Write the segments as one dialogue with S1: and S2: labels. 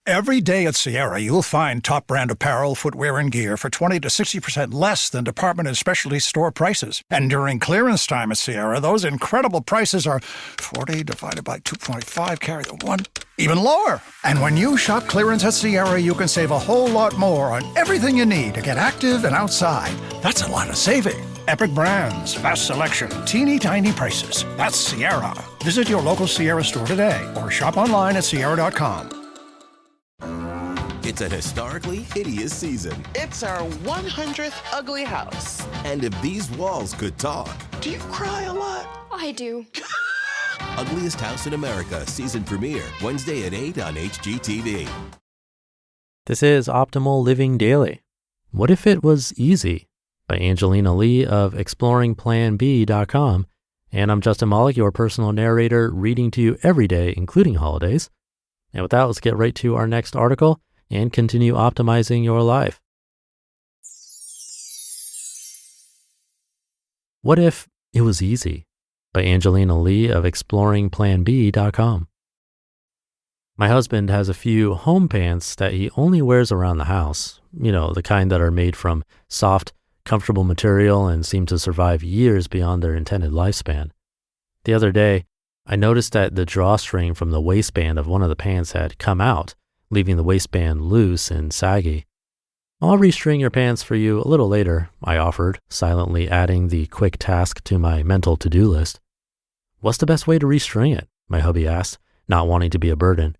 S1: Every day at Sierra, you'll find top brand apparel, footwear, and gear for 20 to 60% less than department and specialty store prices. And during clearance time at Sierra, those incredible prices are 40 divided by 2.5, carry the 1, even lower. And when you shop clearance at Sierra, you can save a whole lot more on everything you need to get active and outside. That's a lot of saving. Epic brands, vast selection, teeny tiny prices. That's Sierra. Visit your local Sierra store today or shop online at Sierra.com.
S2: It's a historically hideous season.
S3: It's our 100th ugly house.
S2: And if these walls could talk.
S3: Do you cry a lot?
S4: I do.
S2: Ugliest House in America season premiere, Wednesday at 8 on HGTV.
S5: This is Optimal Living Daily. What if it was easy? By Angelina Lee of exploringplanb.com. And I'm Justin Malik, your personal narrator, reading to you every day, including holidays. And with that, let's get right to our next article and continue optimizing your life. What if it was easy? By Angelina Lee of exploringplanb.com. My husband has a few home pants that he only wears around the house. You know, the kind that are made from soft, comfortable material and seem to survive years beyond their intended lifespan. The other day, I noticed that the drawstring from the waistband of one of the pants had come out, leaving the waistband loose and saggy. I'll restring your pants for you a little later, I offered, silently adding the quick task to my mental to-do list. What's the best way to restring it? My hubby asked, not wanting to be a burden.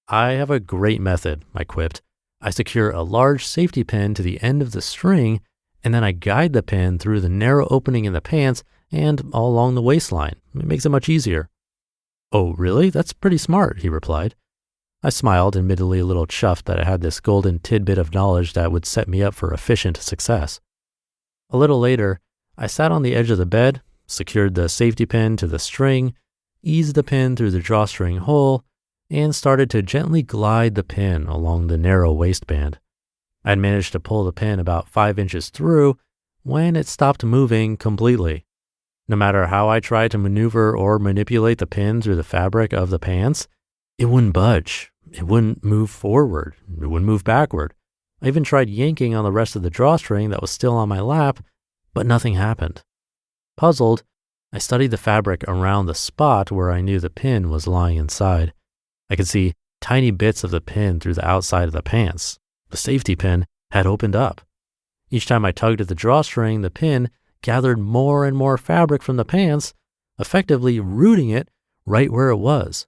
S5: I have a great method, I quipped. I secure a large safety pin to the end of the string, and then I guide the pin through the narrow opening in the pants and all along the waistline. It makes it much easier. Oh, really? That's pretty smart, he replied. I smiled, admittedly a little chuffed that I had this golden tidbit of knowledge that would set me up for efficient success. A little later, I sat on the edge of the bed, secured the safety pin to the string, eased the pin through the drawstring hole, and started to gently glide the pin along the narrow waistband. I'd managed to pull the pin about 5 inches through when it stopped moving completely. No matter how I tried to maneuver or manipulate the pin through the fabric of the pants, it wouldn't budge. It wouldn't move forward. It wouldn't move backward. I even tried yanking on the rest of the drawstring that was still on my lap, but nothing happened. Puzzled, I studied the fabric around the spot where I knew the pin was lying inside. I could see tiny bits of the pin through the outside of the pants. The safety pin had opened up. Each time I tugged at the drawstring, the pin gathered more and more fabric from the pants, effectively rooting it right where it was.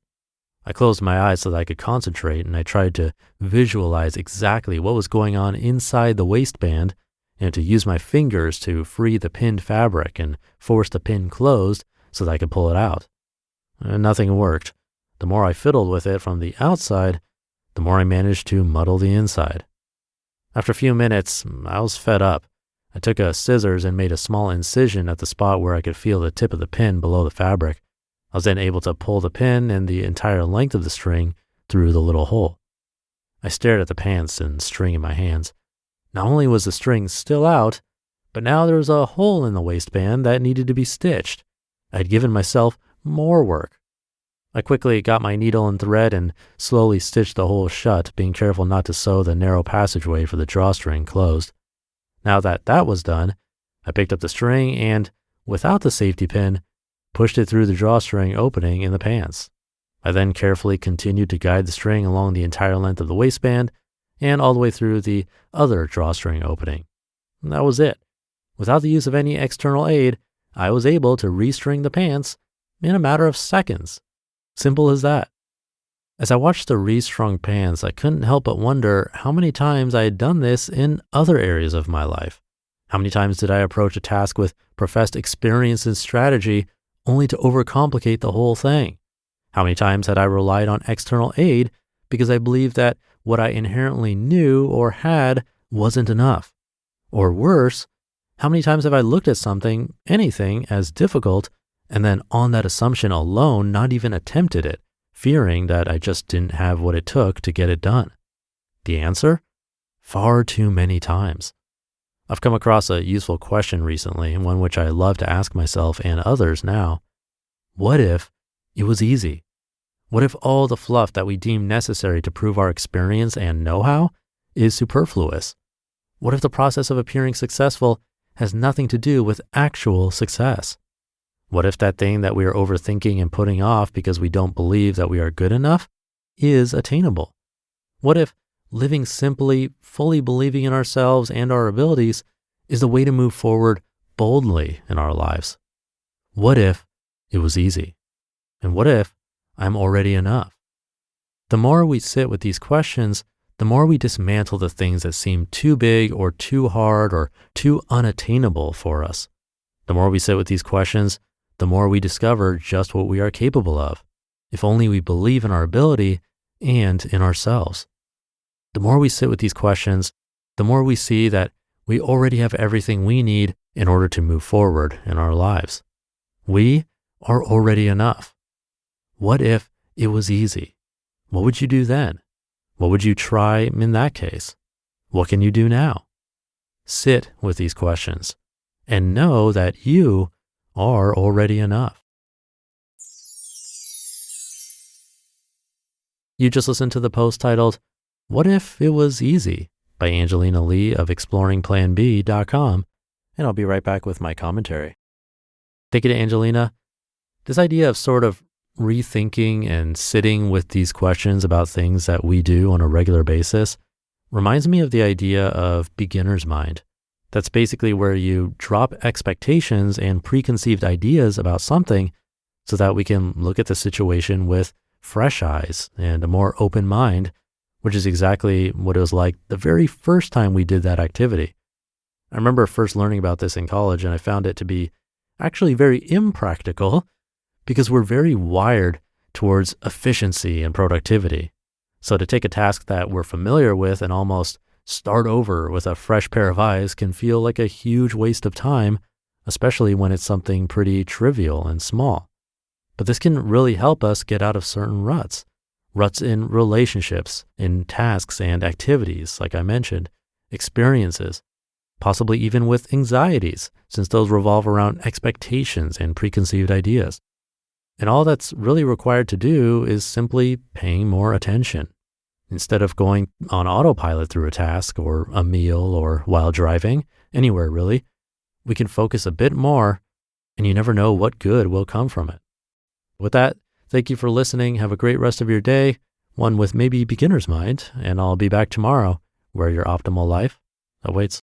S5: I closed my eyes so that I could concentrate, and I tried to visualize exactly what was going on inside the waistband and to use my fingers to free the pinned fabric and force the pin closed so that I could pull it out. Nothing worked. The more I fiddled with it from the outside, the more I managed to muddle the inside. After a few minutes, I was fed up. I took a scissors and made a small incision at the spot where I could feel the tip of the pin below the fabric. I was then able to pull the pin and the entire length of the string through the little hole. I stared at the pants and string in my hands. Not only was the string still out, but now there was a hole in the waistband that needed to be stitched. I had given myself more work. I quickly got my needle and thread and slowly stitched the hole shut, being careful not to sew the narrow passageway for the drawstring closed. Now that that was done, I picked up the string and, without the safety pin, pushed it through the drawstring opening in the pants. I then carefully continued to guide the string along the entire length of the waistband and all the way through the other drawstring opening. And that was it. Without the use of any external aid, I was able to restring the pants in a matter of seconds. Simple as that. As I watched the restrung pants, I couldn't help but wonder how many times I had done this in other areas of my life. How many times did I approach a task with professed experience and strategy only to overcomplicate the whole thing? How many times had I relied on external aid because I believed that what I inherently knew or had wasn't enough? Or worse, how many times have I looked at something, anything, as difficult, and then on that assumption alone not even attempted it, fearing that I just didn't have what it took to get it done? The answer? Far too many times. I've come across a useful question recently, and one which I love to ask myself and others now. What if it was easy? What if all the fluff that we deem necessary to prove our experience and know-how is superfluous? What if the process of appearing successful has nothing to do with actual success? What if that thing that we are overthinking and putting off because we don't believe that we are good enough is attainable? What if living simply, fully believing in ourselves and our abilities is the way to move forward boldly in our lives? What if it was easy? And what if I'm already enough? The more we sit with these questions, the more we dismantle the things that seem too big or too hard or too unattainable for us. The more we sit with these questions, the more we discover just what we are capable of, if only we believe in our ability and in ourselves. The more we sit with these questions, the more we see that we already have everything we need in order to move forward in our lives. We are already enough. What if it was easy? What would you do then? What would you try in that case? What can you do now? Sit with these questions and know that you are already enough. You just listened to the post titled, "What If It Was Easy?" by Angelina Lee of exploringplanb.com, and I'll be right back with my commentary. Thank you to Angelina. This idea of sort of rethinking and sitting with these questions about things that we do on a regular basis reminds me of the idea of beginner's mind. That's basically where you drop expectations and preconceived ideas about something so that we can look at the situation with fresh eyes and a more open mind, which is exactly what it was like the very first time we did that activity. I remember first learning about this in college, and I found it to be actually very impractical because we're very wired towards efficiency and productivity. So to take a task that we're familiar with and almost start over with a fresh pair of eyes can feel like a huge waste of time, especially when it's something pretty trivial and small. But this can really help us get out of certain ruts in relationships, in tasks and activities, like I mentioned, experiences, possibly even with anxieties, since those revolve around expectations and preconceived ideas. And all that's really required to do is simply paying more attention. Instead of going on autopilot through a task or a meal or while driving, anywhere really, we can focus a bit more, and you never know what good will come from it. With that, thank you for listening. Have a great rest of your day, one with maybe beginner's mind, and I'll be back tomorrow where your optimal life awaits.